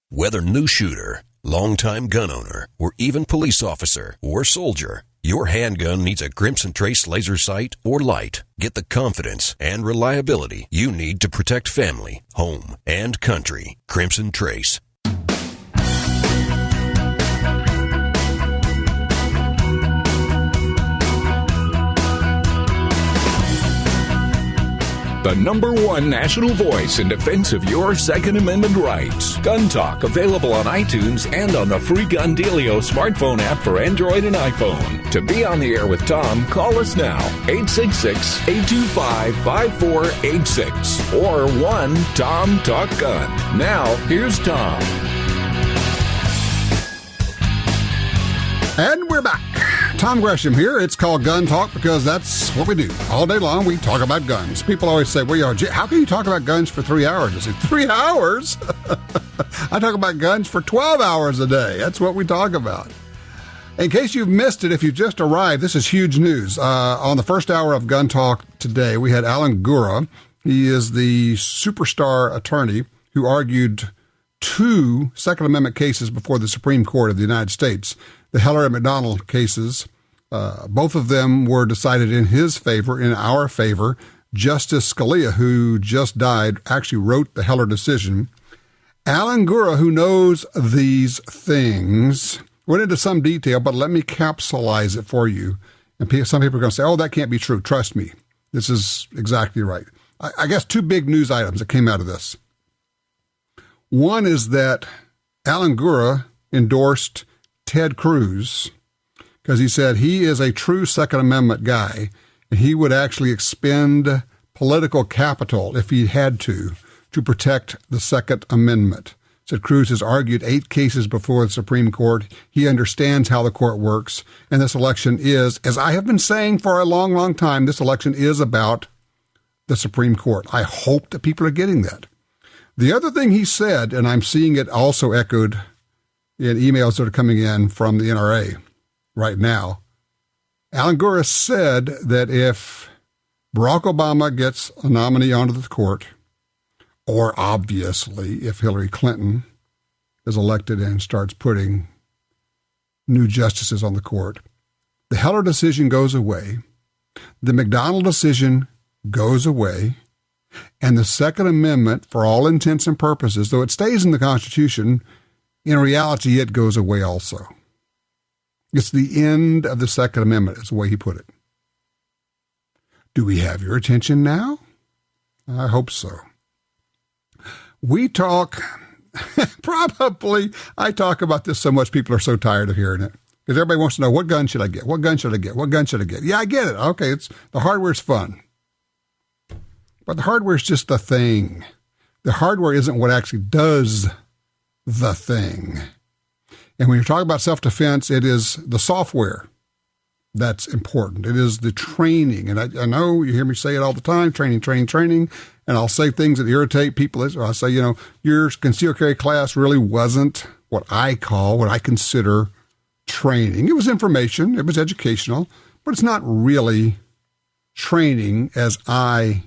Whether new shooter, longtime gun owner, or even police officer or soldier, your handgun needs a Crimson Trace laser sight or light. Get the confidence and reliability you need to protect family, home, and country. Crimson Trace. The number one national voice in defense of your Second Amendment rights. Gun Talk, available on iTunes and on the free Gun Dealio smartphone app for Android and iPhone. To be on the air with Tom, call us now, 866-825-5486 or 1-TOM-TALK-GUN. Now, here's Tom. And we're back. Tom Gresham here. It's called Gun Talk because that's what we do. All day long, we talk about guns. People always say, well, how can you talk about guns for 3 hours? I say, 3 hours? I talk about guns for 12 hours a day. That's what we talk about. In case you've missed it, if you just arrived, this is huge news. On the first hour of Gun Talk today, we had Alan Gura. He is the superstar attorney who argued 2 Second Amendment cases before the Supreme Court of the United States. The Heller and McDonald cases, both of them were decided in his favor, in our favor. Justice Scalia, who just died, actually wrote the Heller decision. Alan Gura, who knows these things, went into some detail, but let me capsulize it for you. And some people are going to say, oh, that can't be true. Trust me. This is exactly right. I guess 2 big news items that came out of this. One is that Alan Gura endorsed Ted Cruz because he said he is a true Second Amendment guy and he would actually expend political capital if he had to protect the Second Amendment. Said Cruz has argued 8 cases before the Supreme Court. He understands how the court works. And this election is, as I have been saying for a long, long time, this election is about the Supreme Court. I hope that people are getting that. The other thing he said, and I'm seeing it also echoed in emails that are coming in from the NRA right now, Alan Gura said that if Barack Obama gets a nominee onto the court, or obviously if Hillary Clinton is elected and starts putting new justices on the court, the Heller decision goes away, the McDonald decision goes away, and the Second Amendment, for all intents and purposes, though it stays in the Constitution, in reality, it goes away also. It's the end of the Second Amendment, is the way he put it. Do we have your attention now? I hope so. We talk, I talk about this so much, people are so tired of hearing it. Because everybody wants to know, what gun should I get? What gun should I get? What gun should I get? Yeah, I get it. Okay, the hardware's fun. But the hardware is just the thing. The hardware isn't what actually does the thing. And when you're talking about self-defense, it is the software that's important. It is the training. And I know you hear me say it all the time, training. And I'll say things that irritate people. I say, your concealed carry class really wasn't what I consider training. It was information. It was educational. But it's not really training as I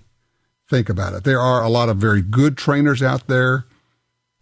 think about it. There are a lot of very good trainers out there,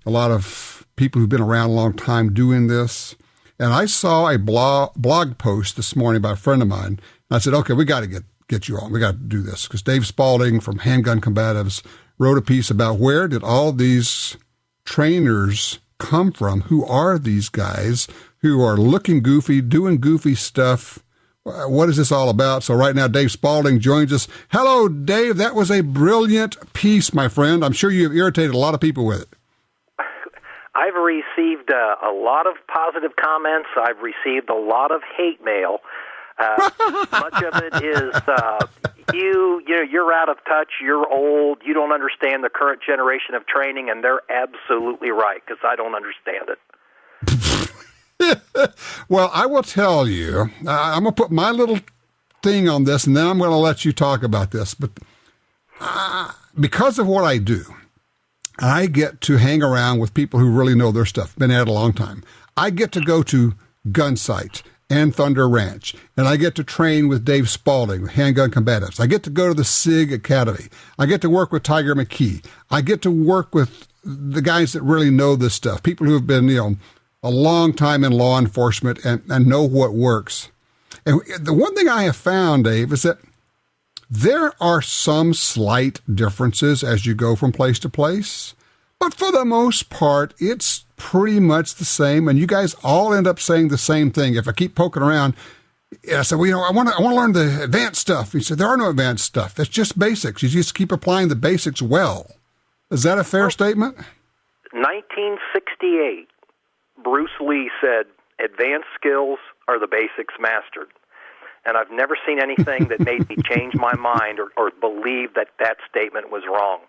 a lot of people who've been around a long time doing this. And I saw a blog post this morning by a friend of mine. And I said, okay, we got to get you on. We got to do this. Because Dave Spaulding from Handgun Combatives wrote a piece about where did all these trainers come from? Who are these guys who are looking goofy, doing goofy stuff? What is this all about? So right now, Dave Spaulding joins us. Hello, Dave. That was a brilliant piece, my friend. I'm sure you've irritated a lot of people with it. I've received a lot of positive comments. I've received a lot of hate mail. Much of it is you're out of touch, you're old, you don't understand the current generation of training, and they're absolutely right, because I don't understand it. Well, I will tell you, I'm going to put my little thing on this, and then I'm going to let you talk about this. But because of what I do, I get to hang around with people who really know their stuff, been at it a long time. I get to go to gun sites and Thunder Ranch, and I get to train with Dave Spaulding, with Handgun Combatives. I get to go to the SIG Academy. I get to work with Tiger McKee. I get to work with the guys that really know this stuff, people who have been, a long time in law enforcement and know what works. And the one thing I have found, Dave, is that there are some slight differences as you go from place to place, but for the most part, it's pretty much the same. And you guys all end up saying the same thing. If I keep poking around, I said, well, I want to learn the advanced stuff. He said, there are no advanced stuff. That's just basics. You just keep applying the basics well. Is that a fair statement? 1968, Bruce Lee said, advanced skills are the basics mastered. And I've never seen anything that made me change my mind or believe that statement was wrong.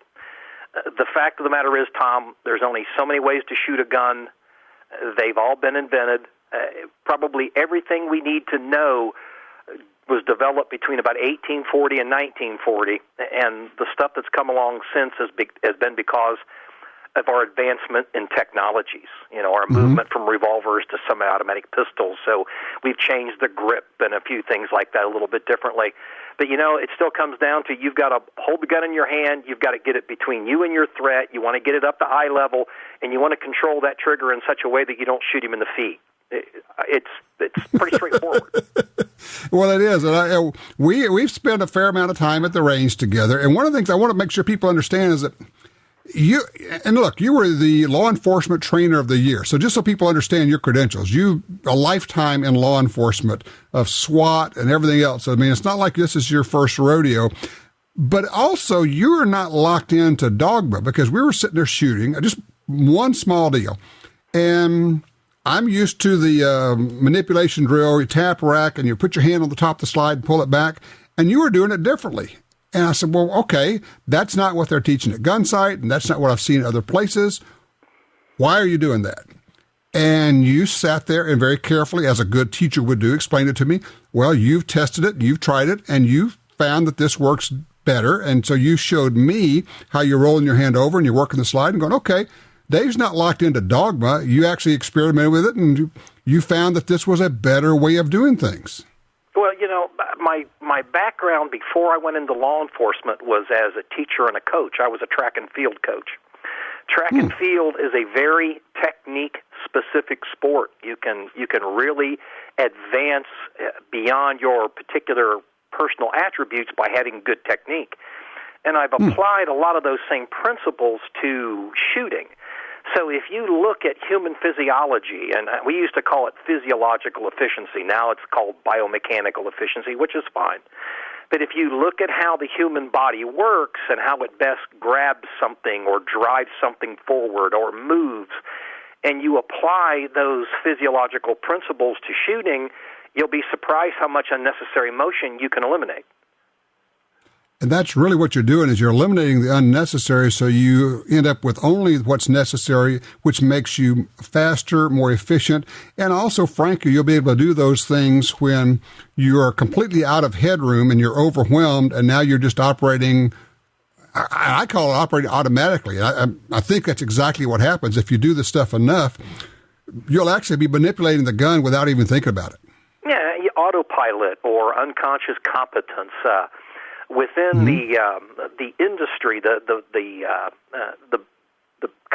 The fact of the matter is, Tom, there's only so many ways to shoot a gun. They've all been invented. Probably everything we need to know was developed between about 1840 and 1940, and the stuff that's come along since has been because of our advancement in technologies, our movement from revolvers to semi-automatic pistols. So we've changed the grip and a few things like that a little bit differently. But, it still comes down to you've got to hold the gun in your hand, you've got to get it between you and your threat, you want to get it up to eye level, and you want to control that trigger in such a way that you don't shoot him in the feet. It's pretty straightforward. Well, it is. And we've spent a fair amount of time at the range together, and one of the things I want to make sure people understand is that you were the law enforcement trainer of the year. So just so people understand your credentials, a lifetime in law enforcement of SWAT and everything else. I mean, it's not like this is your first rodeo, but also you're not locked into dogma, because we were sitting there shooting just one small deal. And I'm used to the manipulation drill. You tap rack and you put your hand on the top of the slide and pull it back, and you were doing it differently. And I said, well, okay, that's not what they're teaching at Gunsight, and that's not what I've seen other places. Why are you doing that? And you sat there and very carefully, as a good teacher would do, explained it to me. Well, you've tested it, you've tried it, and you've found that this works better. And so you showed me how you're rolling your hand over and you're working the slide and going, okay, Dave's not locked into dogma. You actually experimented with it, and you found that this was a better way of doing things. Well, my background before I went into law enforcement was as a teacher and a coach. I was a track and field coach. Track and field is a very technique-specific sport. You can really advance beyond your particular personal attributes by having good technique. And I've applied a lot of those same principles to shooting. So if you look at human physiology, and we used to call it physiological efficiency, now it's called biomechanical efficiency, which is fine. But if you look at how the human body works and how it best grabs something or drives something forward or moves, and you apply those physiological principles to shooting, you'll be surprised how much unnecessary motion you can eliminate. And that's really what you're doing, is you're eliminating the unnecessary, so you end up with only what's necessary, which makes you faster, more efficient. And also, frankly, you'll be able to do those things when you're completely out of headroom and you're overwhelmed, and now you're just operating, I call it operating automatically. I think that's exactly what happens. If you do this stuff enough, you'll actually be manipulating the gun without even thinking about it. Yeah, autopilot or unconscious competence. Within the industry, the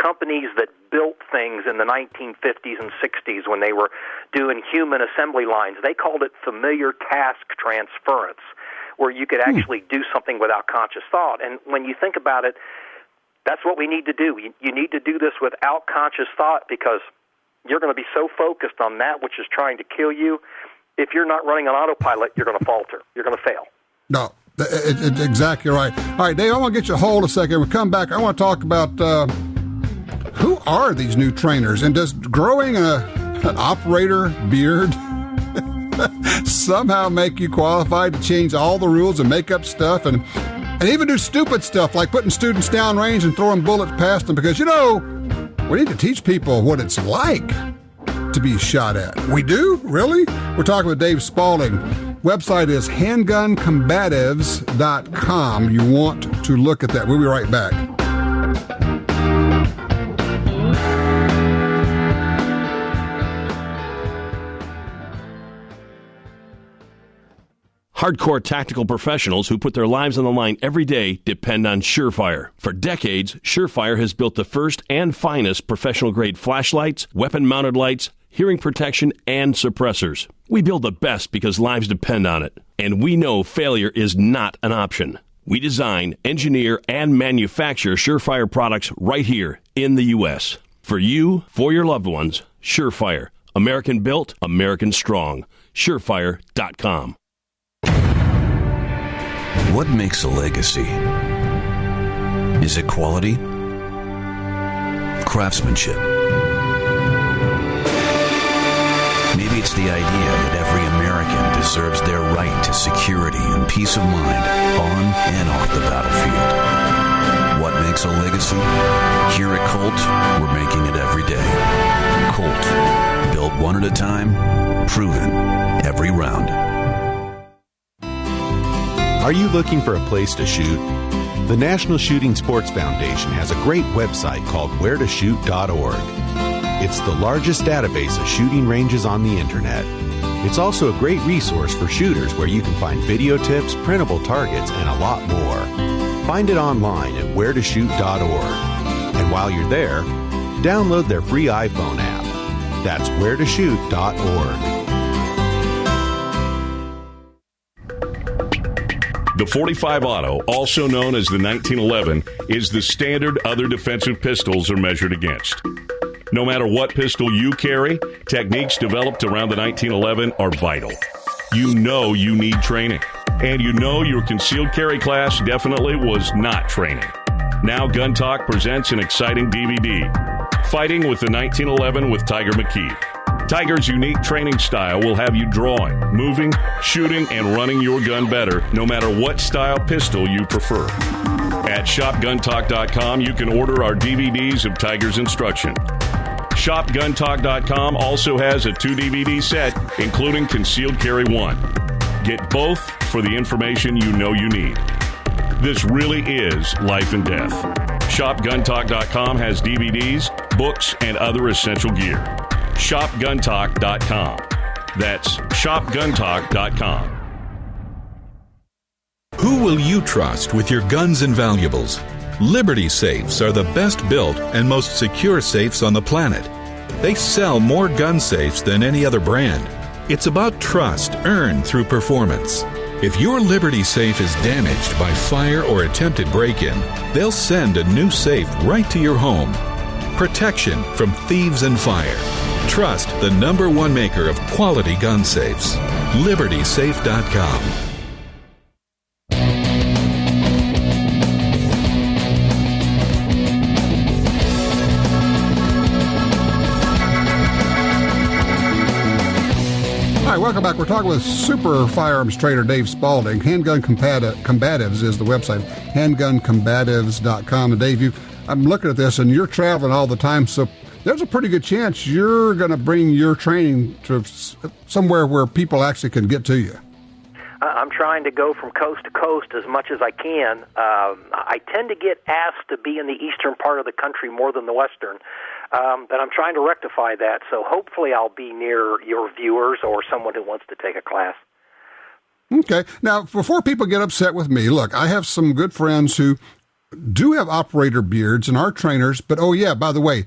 companies that built things in the 1950s and 60s when they were doing human assembly lines, they called it familiar task transference, where you could actually do something without conscious thought. And when you think about it, that's what we need to do. You need to do this without conscious thought, because you're going to be so focused on that which is trying to kill you. If you're not running on autopilot, you're going to falter. You're going to fail. No. It's exactly right. All right, Dave, I want to get you a hold a second. We'll come back. I want to talk about who are these new trainers, and does growing an operator beard somehow make you qualified to change all the rules and make up stuff and even do stupid stuff like putting students down range and throwing bullets past them? Because, we need to teach people what it's like to be shot at. We do? Really? We're talking with Dave Spaulding. Website is handguncombatives.com. You want to look at that. We'll be right back. Hardcore tactical professionals who put their lives on the line every day depend on Surefire. For decades, Surefire has built the first and finest professional-grade flashlights, weapon-mounted lights, hearing protection, and suppressors. We build the best because lives depend on it. And we know failure is not an option. We design, engineer, and manufacture Surefire products right here in the U.S. For you, for your loved ones, Surefire. American built, American strong. Surefire.com. What makes a legacy? Is it quality? Craftsmanship? Maybe it's the idea that every American deserves their right to security and peace of mind on and off the battlefield. What makes a legacy? Here at Colt, we're making it every day. Colt, built one at a time, proven every round. Are you looking for a place to shoot? The National Shooting Sports Foundation has a great website called wheretoshoot.org. It's the largest database of shooting ranges on the internet. It's also a great resource for shooters where you can find video tips, printable targets, and a lot more. Find it online at wheretoshoot.org. And while you're there, download their free iPhone app. That's wheretoshoot.org. The .45 Auto, also known as the 1911, is the standard other defensive pistols are measured against. No matter what pistol you carry, techniques developed around the 1911 are vital. You know you need training, and you know your concealed carry class definitely was not training. Now GUNTALK presents an exciting DVD, Fighting with the 1911 with Tiger McKee. Tiger's unique training style will have you drawing, moving, shooting, and running your gun better, no matter what style pistol you prefer. At shopguntalk.com, you can order our DVDs of Tiger's instruction. Shopguntalk.com also has a 2-DVD set, including Concealed Carry 1. Get both for the information you know you need. This really is life and death. Shopguntalk.com has DVDs, books, and other essential gear. ShopGunTalk.com. That's ShopGunTalk.com. Who will you trust with your guns and valuables? Liberty safes are the best built and most secure safes on the planet. They sell more gun safes than any other brand. It's about trust earned through performance. If your Liberty safe is damaged by fire or attempted break-in, they'll send a new safe right to your home. Protection from thieves and fire. Trust the #1 maker of quality gun safes. LibertySafe.com. All right, welcome back. We're talking with super firearms trader Dave Spaulding. Handgun Combatives is the website, handguncombatives.com. And Dave, I'm looking at this, and you're traveling all the time, so there's a pretty good chance you're going to bring your training to somewhere where people actually can get to you. I'm trying to go from coast to coast as much as I can. I tend to get asked to be in the eastern part of the country more than the western, but I'm trying to rectify that. So hopefully I'll be near your viewers or someone who wants to take a class. Okay. Now, before people get upset with me, look, I have some good friends who do have operator beards and are trainers, but oh yeah, by the way,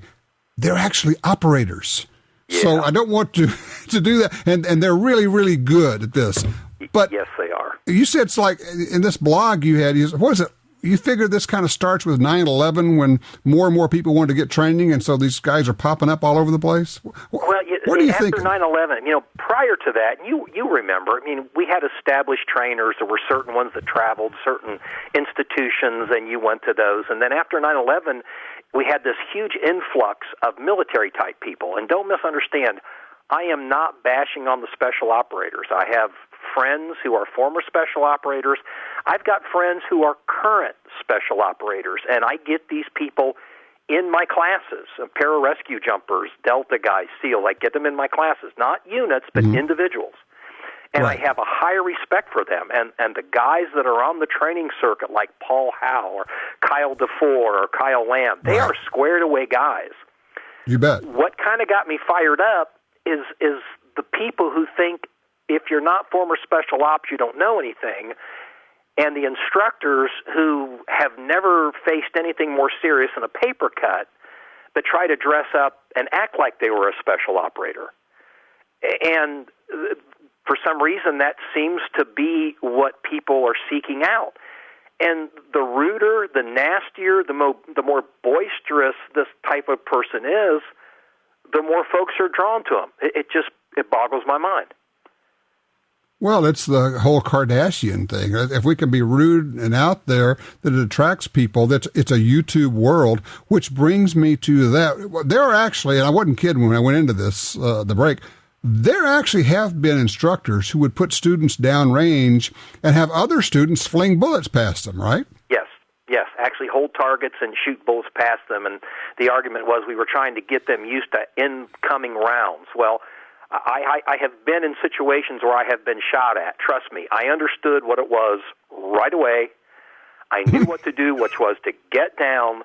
they're actually operators. Yeah. So I don't want to do that. And they're really, really good at this. But yes, they are. You said it's like in this blog you had, what is it? You figure this kind of starts with 9/11 when more and more people wanted to get training, and so these guys are popping up all over the place? Well, what do you after think? 9/11, prior to that, you remember, we had established trainers. There were certain ones that traveled, certain institutions, and you went to those. And then after 9/11, we had this huge influx of military-type people. And don't misunderstand, I am not bashing on the special operators. I have friends who are former special operators. I've got friends who are current special operators, and I get these people in my classes, pararescue jumpers, Delta guys, SEAL. I get them in my classes, not units, but individuals. And right. I have a high respect for them. And the guys that are on the training circuit, like Paul Howe or Kyle DeFore or Kyle Lamb, they are squared away guys. You bet. What kind of got me fired up is the people who think if you're not former special ops, you don't know anything. And the instructors who have never faced anything more serious than a paper cut, but try to dress up and act like they were a special operator. And for some reason, that seems to be what people are seeking out. And the ruder, the nastier, the more boisterous this type of person is, the more folks are drawn to him. It boggles my mind. Well, it's the whole Kardashian thing. If we can be rude and out there, that it attracts people. It's a YouTube world, which brings me to that. There are actually, and I wasn't kidding when I went into this, the break, there actually have been instructors who would put students downrange and have other students fling bullets past them, right? Yes, actually hold targets and shoot bullets past them. And the argument was we were trying to get them used to incoming rounds. Well, I have been in situations where I have been shot at. Trust me, I understood what it was right away. I knew what to do, which was to get down,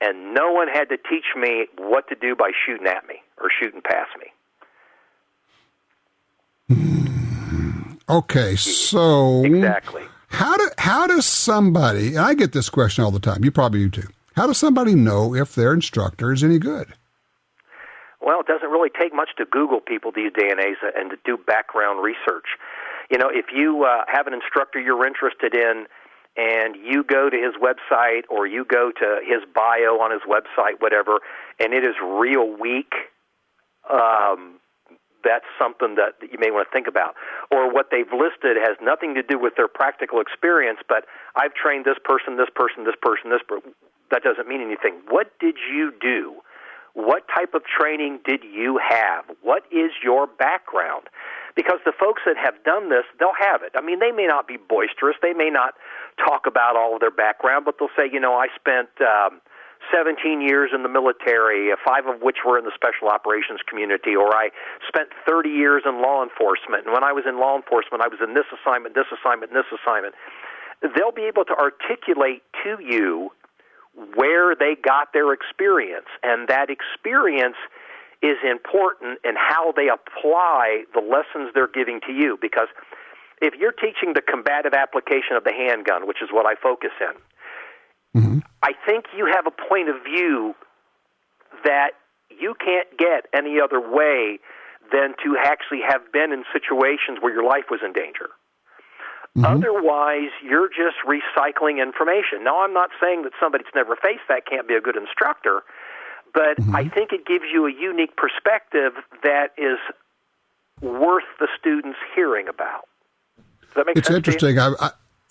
and no one had to teach me what to do by shooting at me or shooting past me. Okay, so exactly. How does somebody, and I get this question all the time, you probably do too, how does somebody know if their instructor is any good? Well, it doesn't really take much to Google people these days and to do background research. You know, if you have an instructor you're interested in and you go to his website or you go to his bio on his website, whatever, and it is real weak, that's something that you may want to think about. Or what they've listed has nothing to do with their practical experience, but I've trained this person, this person, this person, this person. That doesn't mean anything. What did you do? What type of training did you have? What is your background? Because the folks that have done this, they'll have it. I mean, they may not be boisterous. They may not talk about all of their background, but they'll say, you know, I spent 17 years in the military, 5 of which were in the special operations community, or I spent 30 years in law enforcement, and when I was in law enforcement, I was in this assignment, this assignment, this assignment. They'll be able to articulate to you where they got their experience, and that experience is important in how they apply the lessons they're giving to you. Because if you're teaching the combative application of the handgun, which is what I focus in, I think you have a point of view that you can't get any other way than to actually have been in situations where your life was in danger. Otherwise, you're just recycling information. Now, I'm not saying that somebody that's never faced that can't be a good instructor, but I think it gives you a unique perspective that is worth the students hearing about. Does that make sense? It's interesting.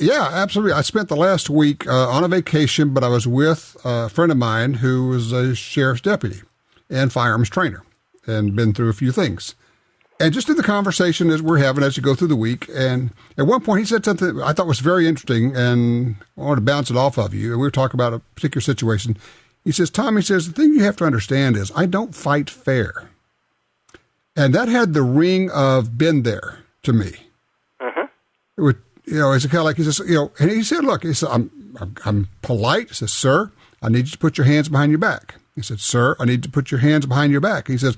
Yeah, absolutely. I spent the last week on a vacation, but I was with a friend of mine who was a sheriff's deputy and firearms trainer and been through a few things. And just in the conversation as we're having as you go through the week, and at one point he said something I thought was very interesting, and I wanted to bounce it off of you. And we were talking about a particular situation. He says, Tom, he says, the thing you have to understand is I don't fight fair. And that had the ring of been there to me. It would, you know, it's kind of like he says, you know, and he said, look, he said, I'm polite. He says, sir, I need you to put your hands behind your back. He said, sir, I need to put your hands behind your back. He says,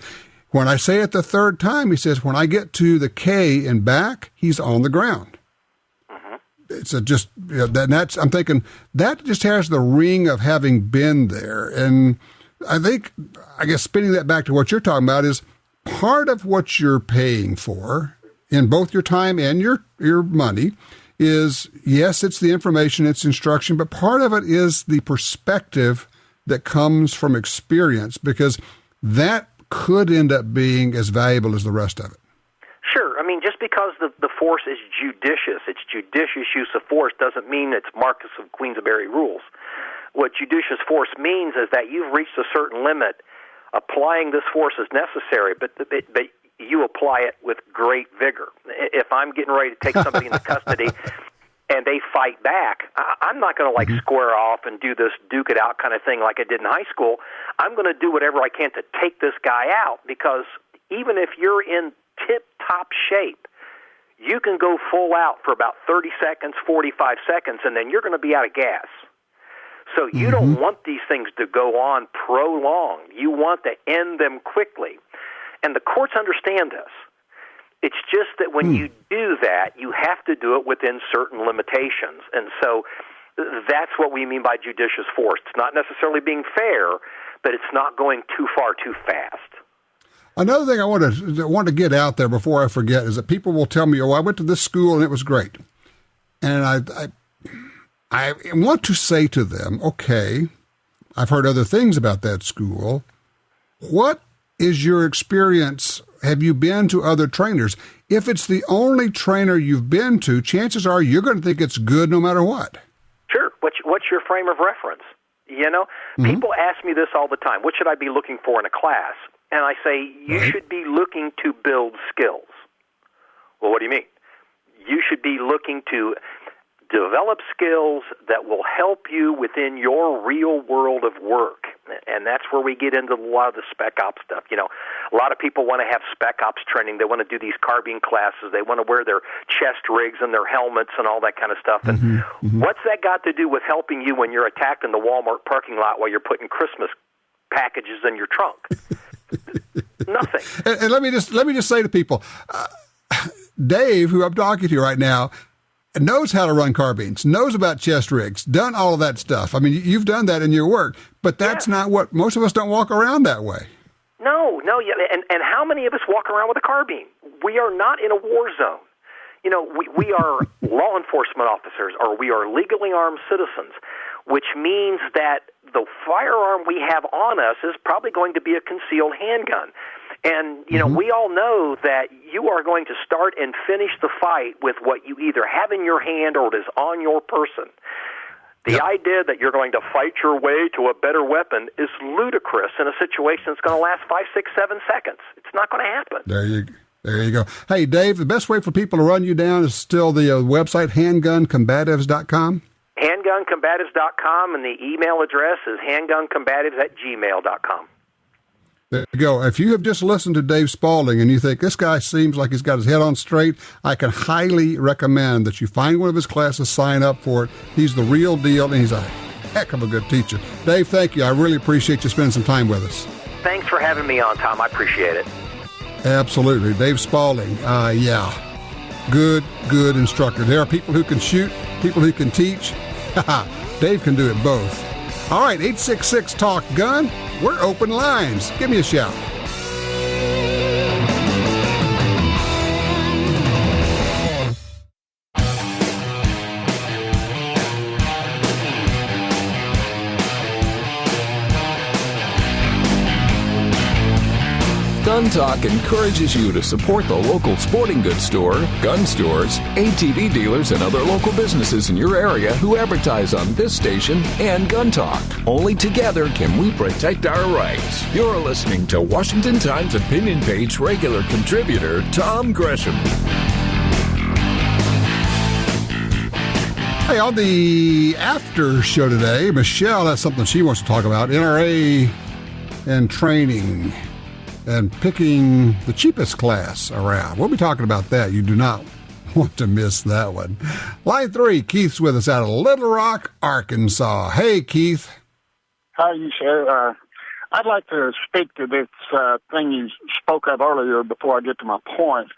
when I say it the third time, he says, when I get to the K in back, he's on the ground. It's just, you know, that's, I'm thinking that just has the ring of having been there. And I think, I guess spinning that back to what you're talking about is part of what you're paying for in both your time and your money is, yes, it's the information, it's instruction, but part of it is the perspective that comes from experience, because that could end up being as valuable as the rest of it. Sure. I mean, just because the force is judicious, it's judicious use of force, doesn't mean it's Marcus of Queensberry rules. What judicious force means is that you've reached a certain limit. Applying this force is necessary, but you apply it with great vigor. If I'm getting ready to take somebody into custody and they fight back, I'm not going to square off and do this duke it out kind of thing like I did in high school. I'm going to do whatever I can to take this guy out, because even if you're in tip-top shape, you can go full out for about 30 seconds, 45 seconds, and then you're going to be out of gas. So you don't want these things to go on prolonged. You want to end them quickly. And the courts understand this. It's just that when you do that, you have to do it within certain limitations. And so that's what we mean by judicious force. It's not necessarily being fair, but it's not going too far too fast. Another thing I want to get out there before I forget is that people will tell me, "Oh, I went to this school and it was great," and I want to say to them, "Okay, I've heard other things about that school. What is your experience? Have you been to other trainers? If it's the only trainer you've been to, chances are you're going to think it's good no matter what." Sure. What's your frame of reference? You know, people ask me this all the time. What should I be looking for in a class? And I say, you should be looking to build skills. Well, what do you mean? You should be looking to develop skills that will help you within your real world of work. And that's where we get into a lot of the spec ops stuff. You know, a lot of people want to have spec ops training. They want to do these carbine classes. They want to wear their chest rigs and their helmets and all that kind of stuff. And what's that got to do with helping you when you're attacked in the Walmart parking lot while you're putting Christmas packages in your trunk? Nothing. And let me just say to people, Dave, who I'm talking to right now, knows how to run carbines, knows about chest rigs, done all of that stuff. I mean, you've done that in your work, but that's not what most of us don't walk around that way. No, and how many of us walk around with a carbine? We are not in a war zone. You know, we are law enforcement officers, or we are legally armed citizens, which means that the firearm we have on us is probably going to be a concealed handgun. And, you know, we all know that you are going to start and finish the fight with what you either have in your hand or it is on your person. The idea that you're going to fight your way to a better weapon is ludicrous in a situation that's going to last 5, 6, 7 seconds. It's not going to happen. There you go. Hey, Dave, the best way for people to run you down is still the website, handguncombatives.com? handguncombatives.com, and the email address is handguncombatives@gmail.com. There you go. If you have just listened to Dave Spaulding and you think this guy seems like he's got his head on straight, I can highly recommend that you find one of his classes, sign up for it. He's the real deal, and he's a heck of a good teacher. Dave, thank you. I really appreciate you spending some time with us. Thanks for having me on, Tom. I appreciate it. Absolutely. Dave Spaulding. Good instructor. There are people who can shoot, people who can teach. Dave can do it both. All right, 866-TALK-GUN. We're open lines. Give me a shout. Gun Talk encourages you to support the local sporting goods store, gun stores, ATV dealers, and other local businesses in your area who advertise on this station and Gun Talk. Only together can we protect our rights. You're listening to Washington Times opinion page regular contributor Tom Gresham. Hey, on the after show today, Michelle has something she wants to talk about, NRA and training and picking the cheapest class around. We'll be talking about that. You do not want to miss that one. Line 3, Keith's with us out of Little Rock, Arkansas. Hey, Keith. How are you, sir? I'd like to speak to this thing you spoke of earlier before I get to my point.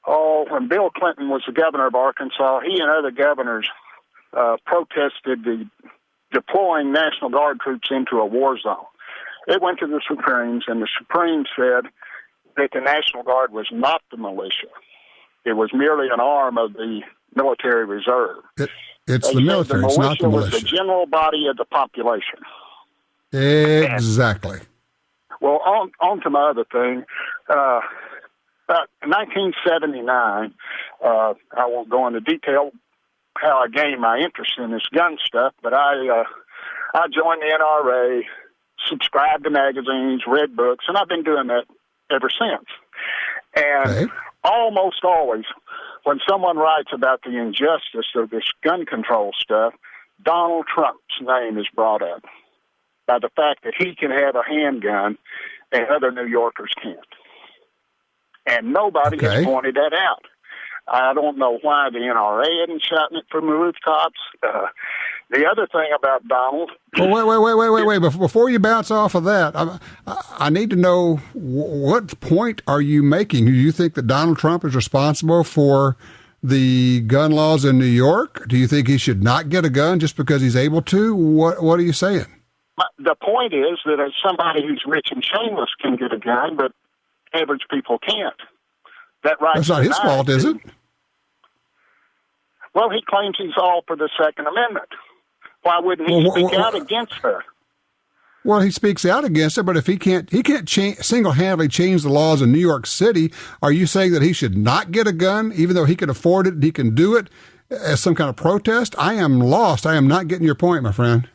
When Bill Clinton was the governor of Arkansas, he and other governors protested the deploying National Guard troops into a war zone. It went to the Supremes, and the Supremes said that the National Guard was not the militia. It was merely an arm of the military reserve. It's the military, it's not the militia. Was the general body of the population. Exactly. Well, on to my other thing. About 1979, I won't go into detail how I gained my interest in this gun stuff, but I joined the NRA, subscribed to magazines, read books, and I've been doing that ever since. And almost always, when someone writes about the injustice of this gun control stuff, Donald Trump's name is brought up by the fact that he can have a handgun and other New Yorkers can't. And nobody has pointed that out. I don't know why the NRA isn't shouting it from the rooftops. The other thing about Donald. Well, wait. Before you bounce off of that, I need to know what point are you making? Do you think that Donald Trump is responsible for the gun laws in New York? Do you think he should not get a gun just because he's able to? What are you saying? The point is that somebody who's rich and shameless can get a gun, but average people can't. That's not his fault, is it? Well, he claims he's all for the Second Amendment. Why wouldn't he speak out against her? Well, he speaks out against it, but if he can't single-handedly change the laws in New York City, are you saying that he should not get a gun, even though he can afford it and he can do it as some kind of protest? I am lost. I am not getting your point, my friend.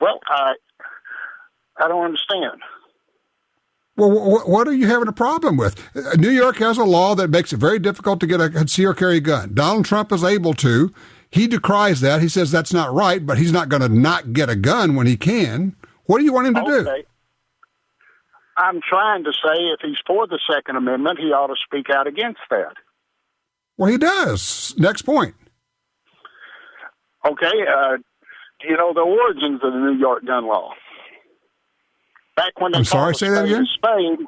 Well, I don't understand. Well, what are you having a problem with? New York has a law that makes it very difficult to get a concealed carry gun. Donald Trump is able to. He decries that. He says that's not right, but he's not going to not get a gun when he can. What do you want him to do? I'm trying to say if he's for the Second Amendment, he ought to speak out against that. Well, he does. Next point. Okay. Do you know the origins of the New York gun law? Back when they say that again? Spain,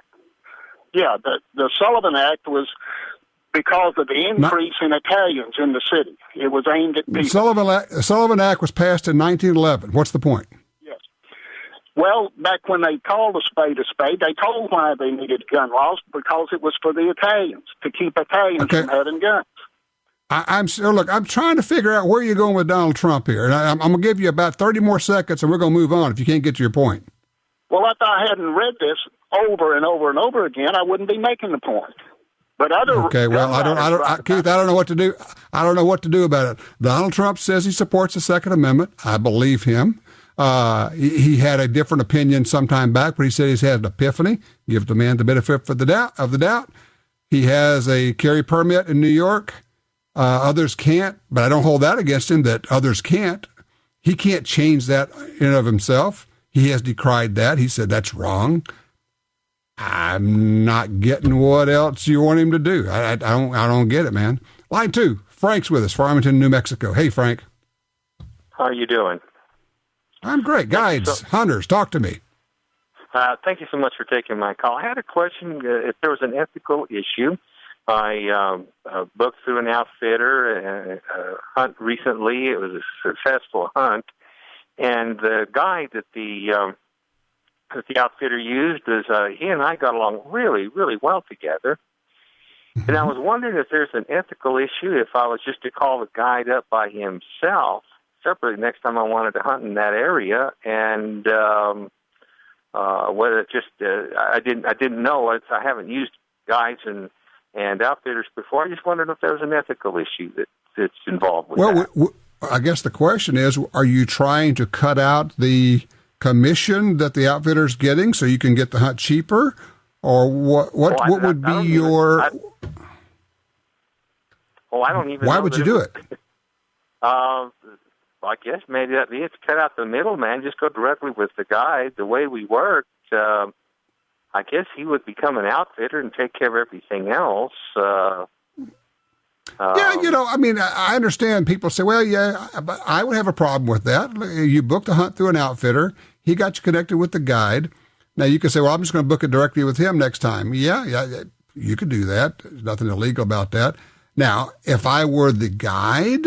yeah, the Sullivan Act was because of the increase in Italians in the city. It was aimed at people. The Sullivan Act was passed in 1911. What's the point? Yes. Well, back when they called a spade, they told why they needed gun laws, because it was for the Italians, to keep Italians from having guns. I'm trying to figure out where you're going with Donald Trump here, and I'm going to give you about 30 more seconds, and we're going to move on if you can't get to your point. Well, if I hadn't read this over and over and over again, I wouldn't be making the point. But Keith, I don't know what to do. I don't know what to do about it. Donald Trump says he supports the Second Amendment. I believe him. He had a different opinion some time back, but he said he's had an epiphany. Give the man the benefit of the doubt. He has a carry permit in New York. Others can't, but I don't hold that against him that others can't. He can't change that in and of himself. He has decried that. He said that's wrong. I'm not getting what else you want him to do. I don't get it, man. Line 2, Frank's with us, Farmington, New Mexico. Hey, Frank. How are you doing? I'm great. Guides, hunters, talk to me. Thank you so much for taking my call. I had a question. If there was an ethical issue, I booked through an outfitter a hunt recently. It was a successful hunt, and the guide that the outfitter used is he and I got along really, really well together. And I was wondering if there's an ethical issue if I was just to call the guide up by himself separately next time I wanted to hunt in that area, and whether it just I didn't know. I haven't used guides and outfitters before. I just wondered if there was an ethical issue that's involved with that. I guess the question is, are you trying to cut out the commission that the outfitter's getting so you can get the hunt cheaper? Or what would be your... I don't even Why know would you do it? I guess maybe it's cut out the middleman, just go directly with the guide. The way we worked, I guess he would become an outfitter and take care of everything else. I understand people say, well, yeah, but I would have a problem with that. You booked a hunt through an outfitter. He got you connected with the guide. Now, you could say, well, I'm just going to book it directly with him next time. Yeah, you could do that. There's nothing illegal about that. Now, if I were the guide,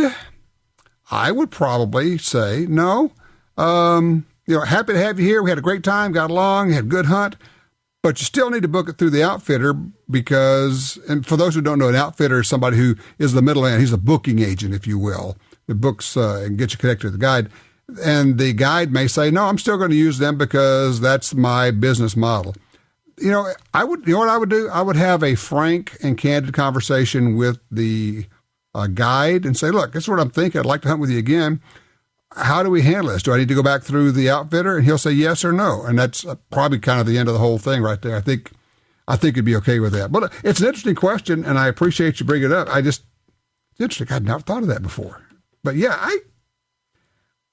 I would probably say, no, happy to have you here. We had a great time, got along, had a good hunt. But you still need to book it through the outfitter because, and for those who don't know, an outfitter is somebody who is the middleman. He's a booking agent, if you will, that books and gets you connected to the guide. And the guide may say, no, I'm still going to use them because that's my business model. What I would do? I would have a frank and candid conversation with the guide and say, look, this is what I'm thinking. I'd like to hunt with you again. How do we handle this? Do I need to go back through the outfitter? And he'll say yes or no. And that's probably kind of the end of the whole thing right there. I think you'd be okay with that. But it's an interesting question, and I appreciate you bringing it up. It's interesting. I'd never thought of that before. But yeah,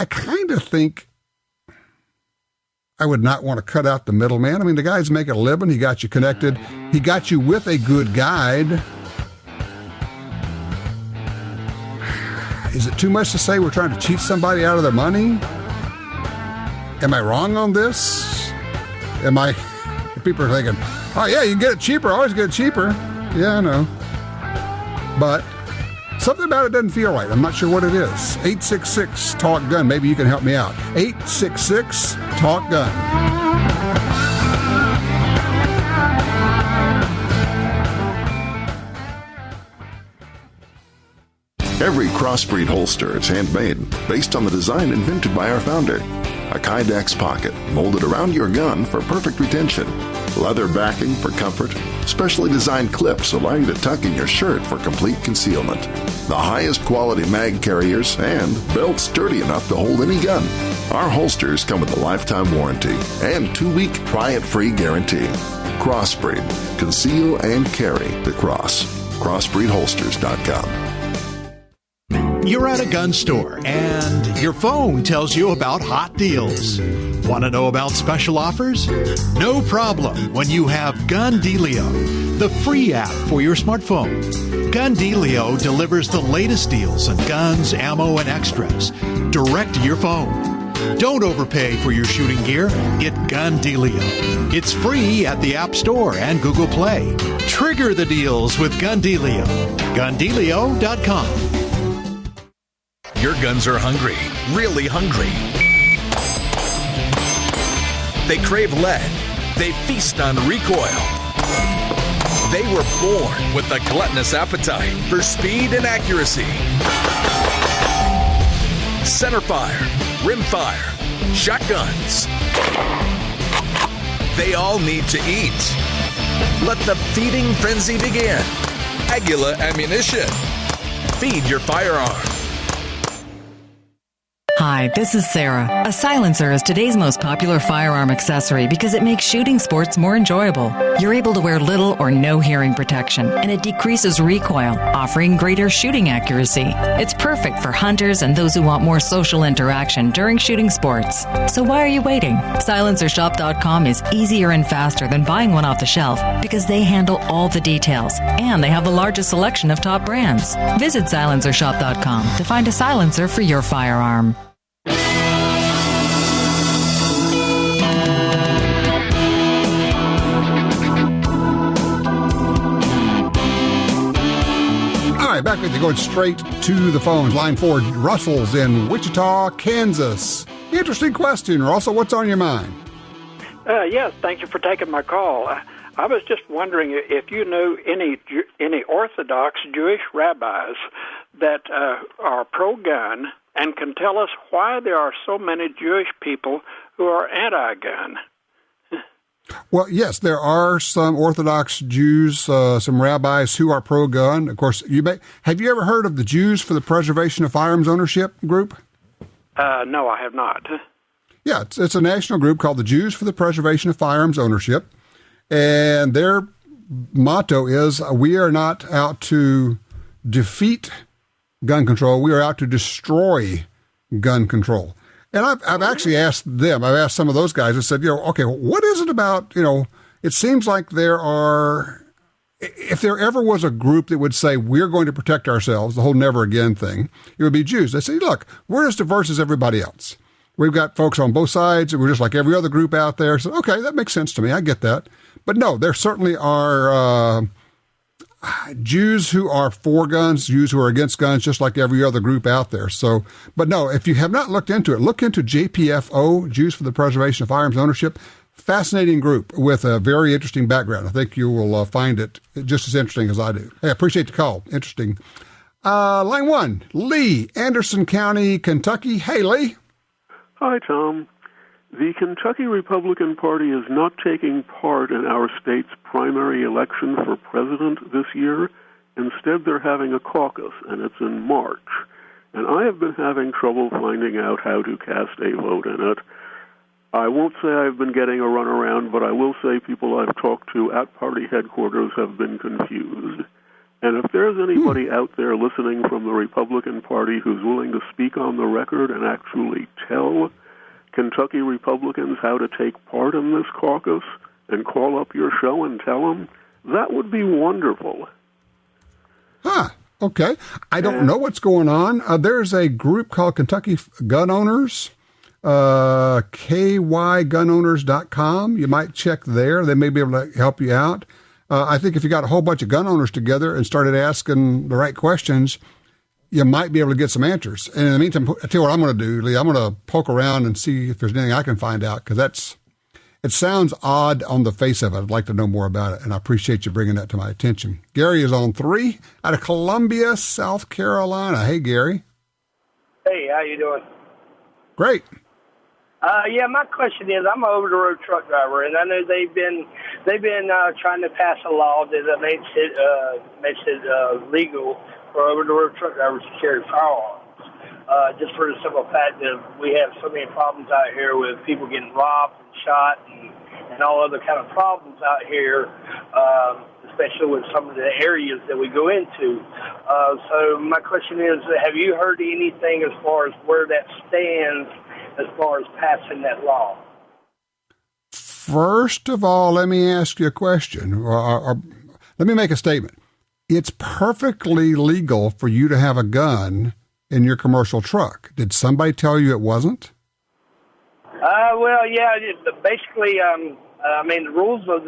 I kind of think I would not want to cut out the middleman. I mean, the guy's making a living. He got you connected. He got you with a good guide. Is it too much to say we're trying to cheat somebody out of their money? Am I wrong on this? People are thinking, oh yeah, you can get it cheaper, always get it cheaper. Yeah, I know. But something about it doesn't feel right. I'm not sure what it is. 866-TALK-GUN. Maybe you can help me out. 866-TALK-GUN. Every crossbreed holster is handmade, based on the design invented by our founder. A Kydex pocket, molded around your gun for perfect retention. Leather backing for comfort. Specially designed clips allow you to tuck in your shirt for complete concealment. The highest quality mag carriers and belts sturdy enough to hold any gun. Our holsters come with a lifetime warranty and 2-week try-it-free guarantee. Crossbreed. Conceal and carry the cross. CrossbreedHolsters.com. You're at a gun store and your phone tells you about hot deals. Want to know about special offers? No problem when you have Gun Dealio, the free app for your smartphone. Gun Dealio delivers the latest deals on guns, ammo, and extras direct to your phone. Don't overpay for your shooting gear. Get Gun Dealio. It's free at the App Store and Google Play. Trigger the deals with Gun Dealio. GunDealio.com. Your guns are hungry, really hungry. They crave lead. They feast on recoil. They were born with a gluttonous appetite for speed and accuracy. Centerfire, rimfire, shotguns. They all need to eat. Let the feeding frenzy begin. Aguila Ammunition. Feed your firearm. Hi, this is Sarah. A silencer is today's most popular firearm accessory because it makes shooting sports more enjoyable. You're able to wear little or no hearing protection, and it decreases recoil, offering greater shooting accuracy. It's perfect for hunters and those who want more social interaction during shooting sports. So why are you waiting? SilencerShop.com is easier and faster than buying one off the shelf because they handle all the details, and they have the largest selection of top brands. Visit SilencerShop.com to find a silencer for your firearm. Back with you, going straight to the phones. Line 4, Russell's in Wichita, Kansas. Interesting question, Russell. What's on your mind? Yes, thank you for taking my call. I was just wondering if you know any Orthodox Jewish rabbis that are pro-gun and can tell us why there are so many Jewish people who are anti-gun. Well, yes, there are some Orthodox Jews, some rabbis who are pro-gun. Of course, have you ever heard of the Jews for the Preservation of Firearms Ownership group? No, I have not. Yeah, it's a national group called the Jews for the Preservation of Firearms Ownership, and their motto is, we are not out to defeat gun control, we are out to destroy gun control. And I've actually asked them, I've asked some of those guys, I said, okay, what is it about, it seems like if there ever was a group that would say, we're going to protect ourselves, the whole never again thing, it would be Jews. They say, look, we're as diverse as everybody else. We've got folks on both sides, and we're just like every other group out there. So, okay, that makes sense to me. I get that. But no, there certainly are Jews who are for guns, Jews who are against guns, just like every other group out there. So, but no, if you have not looked into it, look into JPFO, Jews for the Preservation of Firearms Ownership. Fascinating group with a very interesting background. I think you will find it just as interesting as I do. Hey, I appreciate the call. Interesting. Line 1, Lee, Anderson County, Kentucky. Hey, Lee. Hi, Tom. The Kentucky Republican Party is not taking part in our state's primary election for president this year. Instead, they're having a caucus, and it's in March. And I have been having trouble finding out how to cast a vote in it. I won't say I've been getting a runaround, but I will say people I've talked to at party headquarters have been confused. And if there's anybody out there listening from the Republican Party who's willing to speak on the record and actually tell Kentucky Republicans how to take part in this caucus and call up your show and tell them, that would be wonderful. Huh. Okay. I don't know what's going on. There's a group called Kentucky Gun Owners, kygunowners.com. You might check there. They may be able to help you out. I think if you got a whole bunch of gun owners together and started asking the right questions, you might be able to get some answers. And in the meantime, I tell you what I'm going to do, Lee. I'm going to poke around and see if there's anything I can find out, because it sounds odd on the face of it. I'd like to know more about it, and I appreciate you bringing that to my attention. Gary is on 3 out of Columbia, South Carolina. Hey, Gary. Hey, how you doing? Great. Yeah, my question is, I'm an over-the-road truck driver, and I know they've been trying to pass a law that makes it legal for over-the-road truck drivers to carry firearms. Just for the simple fact that we have so many problems out here with people getting robbed and shot and all other kind of problems out here, especially with some of the areas that we go into. So my question is, have you heard anything as far as where that stands as far as passing that law? First of all, let me ask you a question, or let me make a statement. It's perfectly legal for you to have a gun in your commercial truck. Did somebody tell you it wasn't? Well, yeah. Basically, I mean, the rules of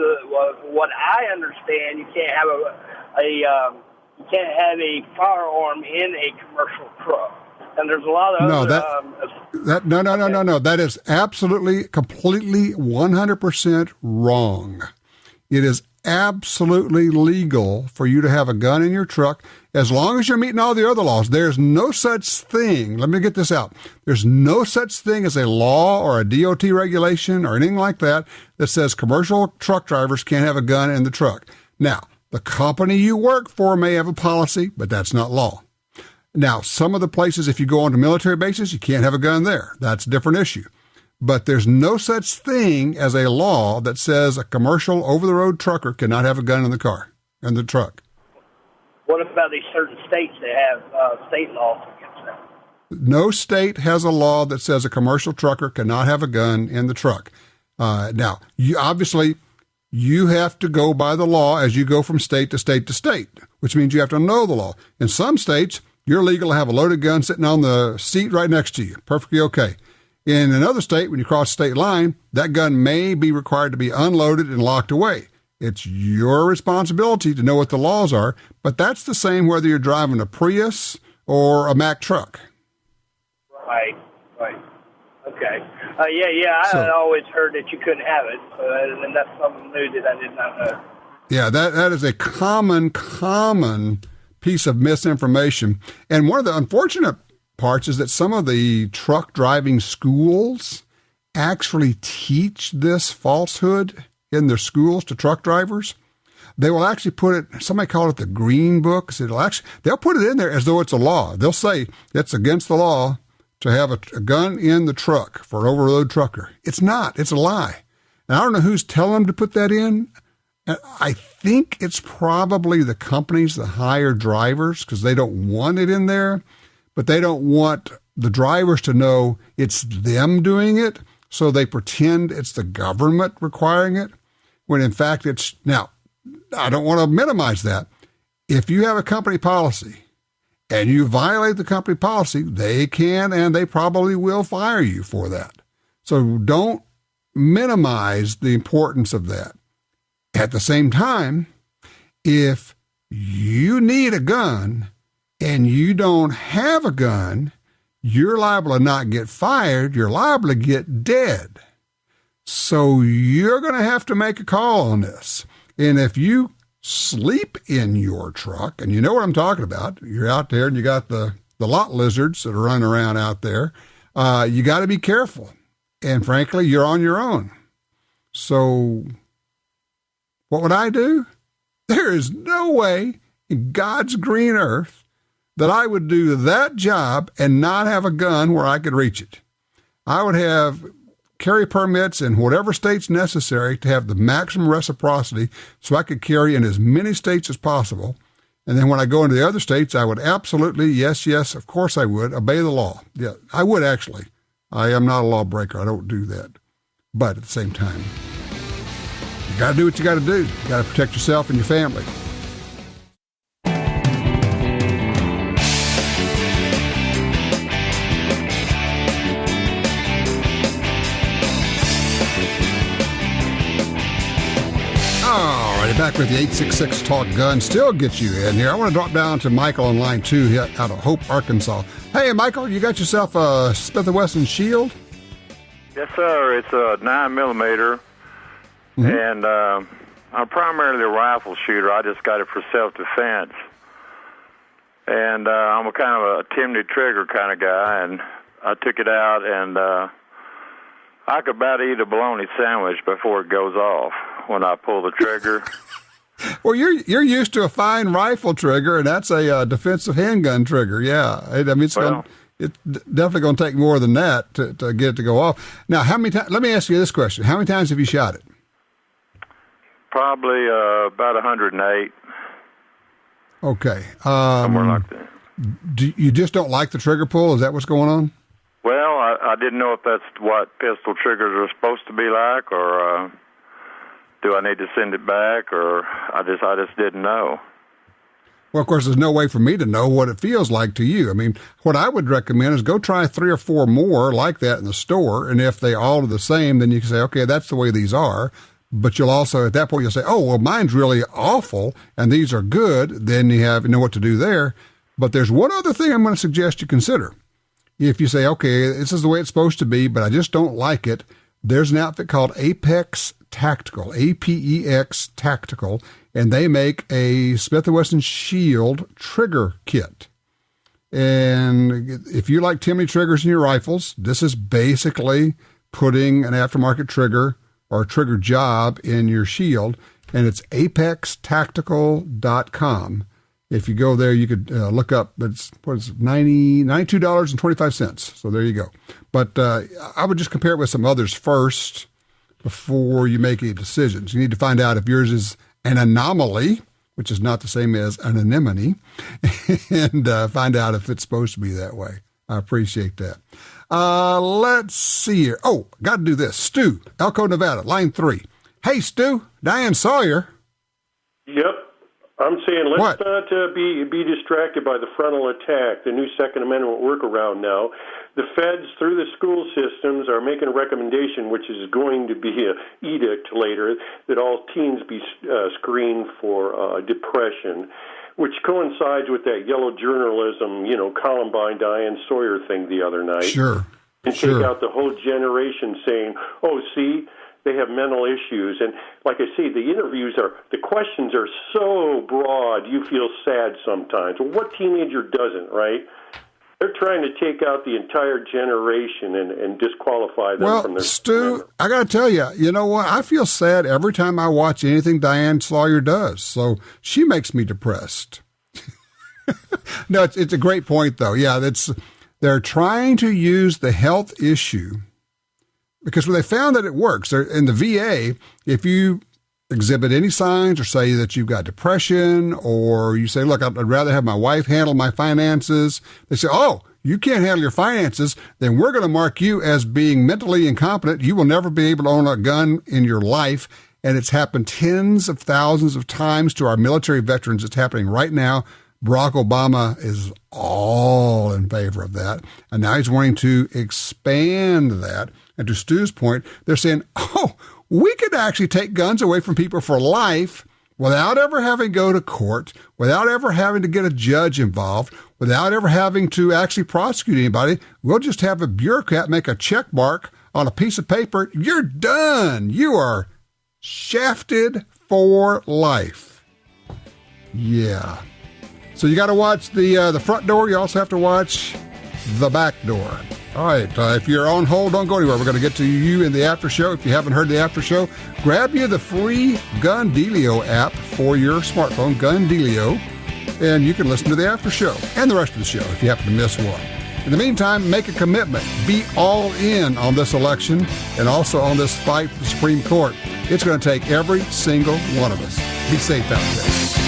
what I understand, you can't have a firearm in a commercial truck. And there's a lot of No. That is absolutely, completely, 100% wrong. It is absolutely legal for you to have a gun in your truck as long as you're meeting all the other laws. There's no such thing. Let me get this out. There's no such thing as a law or a DOT regulation or anything like that that says commercial truck drivers can't have a gun in the truck. Now, the company you work for may have a policy, but that's not law. Now, some of the places, if you go onto military bases, you can't have a gun there. That's a different issue. But there's no such thing as a law that says a commercial over-the-road trucker cannot have a gun in the the truck. What about these certain states that have state laws against that? No state has a law that says a commercial trucker cannot have a gun in the truck. Now, you have to go by the law as you go from state to state to state, which means you have to know the law. In some states, you're legal to have a loaded gun sitting on the seat right next to you. Perfectly okay. In another state, when you cross the state line, that gun may be required to be unloaded and locked away. It's your responsibility to know what the laws are, but that's the same whether you're driving a Prius or a Mack truck. Right. Okay. I had always heard that you couldn't have it, and that's something new that I did not know. Yeah, that is a common piece of misinformation. And one of the unfortunate parts is that some of the truck driving schools actually teach this falsehood in their schools to truck drivers. They will actually put it, somebody called it the green books. They'll put it in there as though it's a law. They'll say it's against the law to have a gun in the truck for an over-the-road trucker. It's not. It's a lie. And I don't know who's telling them to put that in. I think it's probably the companies that hire drivers because they don't want it in there, but they don't want the drivers to know it's them doing it, so they pretend it's the government requiring it, when in fact it's... Now, I don't want to minimize that. If you have a company policy and you violate the company policy, they can and they probably will fire you for that. So don't minimize the importance of that. At the same time, if you need a gun and you don't have a gun, you're liable to not get fired. You're liable to get dead. So you're going to have to make a call on this. And if you sleep in your truck, and you know what I'm talking about, you're out there and you got the lot lizards that are running around out there, you got to be careful. And frankly, you're on your own. So what would I do? There is no way in God's green earth that I would do that job and not have a gun where I could reach it. I would have carry permits in whatever states necessary to have the maximum reciprocity so I could carry in as many states as possible. And then when I go into the other states, I would absolutely, yes, of course I would, obey the law. Yeah, I would actually. I am not a lawbreaker. I don't do that. But at the same time, you got to do what you got to do. You got to protect yourself and your family. All righty, back with the 866 Talk Gun. Still gets you in here. I want to drop down to Michael on line 2 here out of Hope, Arkansas. Hey, Michael, you got yourself a Smith & Wesson Shield? Yes, sir. It's a 9mm, and I'm primarily a rifle shooter. I just got it for self-defense. And I'm a kind of a Timney trigger kind of guy, and I took it out, and I could about eat a bologna sandwich before it goes off when I pull the trigger. Well, you're used to a fine rifle trigger, and that's a defensive handgun trigger. Yeah, I mean it's definitely going to take more than that to get it to go off. Now, how many times? Let me ask you this question: how many times have you shot it? Probably about 108. Okay, somewhere like that. You just don't like the trigger pull? Is that what's going on? Well, I didn't know if that's what pistol triggers are supposed to be like, or do I need to send it back, or I just didn't know. Well, of course, there's no way for me to know what it feels like to you. I mean, what I would recommend is go try 3 or 4 more like that in the store, and if they all are the same, then you can say, okay, that's the way these are. But you'll also, at that point, you'll say, oh, well, mine's really awful, and these are good. Then you know what to do there. But there's one other thing I'm going to suggest you consider. If you say, okay, this is the way it's supposed to be, but I just don't like it, there's an outfit called Apex Tactical, APEX Tactical, and they make a Smith & Wesson Shield trigger kit. And if you like Timney triggers in your rifles, this is basically putting an aftermarket trigger or a trigger job in your shield, and it's apextactical.com. If you go there, you could look up, it's $92.25. So there you go. But I would just compare it with some others first before you make any decisions. You need to find out if yours is an anomaly, which is not the same as an anemone, and find out if it's supposed to be that way. I appreciate that. Let's see here. Oh, got to do this. Stu, Elko, Nevada, line 3. Hey, Stu, Diane Sawyer. Yep. I'm saying let's not be distracted by the frontal attack, the new Second Amendment workaround now. The feds, through the school systems, are making a recommendation, which is going to be an edict later, that all teens be screened for depression, which coincides with that yellow journalism, Columbine, Diane Sawyer thing the other night. Sure. And take out the whole generation saying, oh, see, they have mental issues. And like I say, the questions are so broad, you feel sad sometimes. Well, what teenager doesn't, right? They're trying to take out the entire generation and disqualify them from their... Well, Stu, I got to tell you, you know what? I feel sad every time I watch anything Diane Sawyer does. So she makes me depressed. No, it's a great point, though. Yeah, they're trying to use the health issue because they found that it works. In the VA, if you exhibit any signs or say that you've got depression, or you say, look, I'd rather have my wife handle my finances, they say, oh, you can't handle your finances, then we're going to mark you as being mentally incompetent. You will never be able to own a gun in your life. And it's happened tens of thousands of times to our military veterans. It's happening right now. Barack Obama is all in favor of that. And now he's wanting to expand that. And to Stu's point, they're saying, oh, we could actually take guns away from people for life without ever having to go to court, without ever having to get a judge involved, without ever having to actually prosecute anybody. We'll just have a bureaucrat make a check mark on a piece of paper. You're done. You are shafted for life. Yeah. So you got to watch the front door. You also have to watch the back door. All right, if you're on hold, don't go anywhere. We're going to get to you in the after show. If you haven't heard the after show, grab you the free Gun Dealio app for your smartphone, Gun Dealio, and you can listen to the after show and the rest of the show if you happen to miss one. In the meantime, make a commitment. Be all in on this election and also on this fight for the Supreme Court. It's going to take every single one of us. Be safe out there.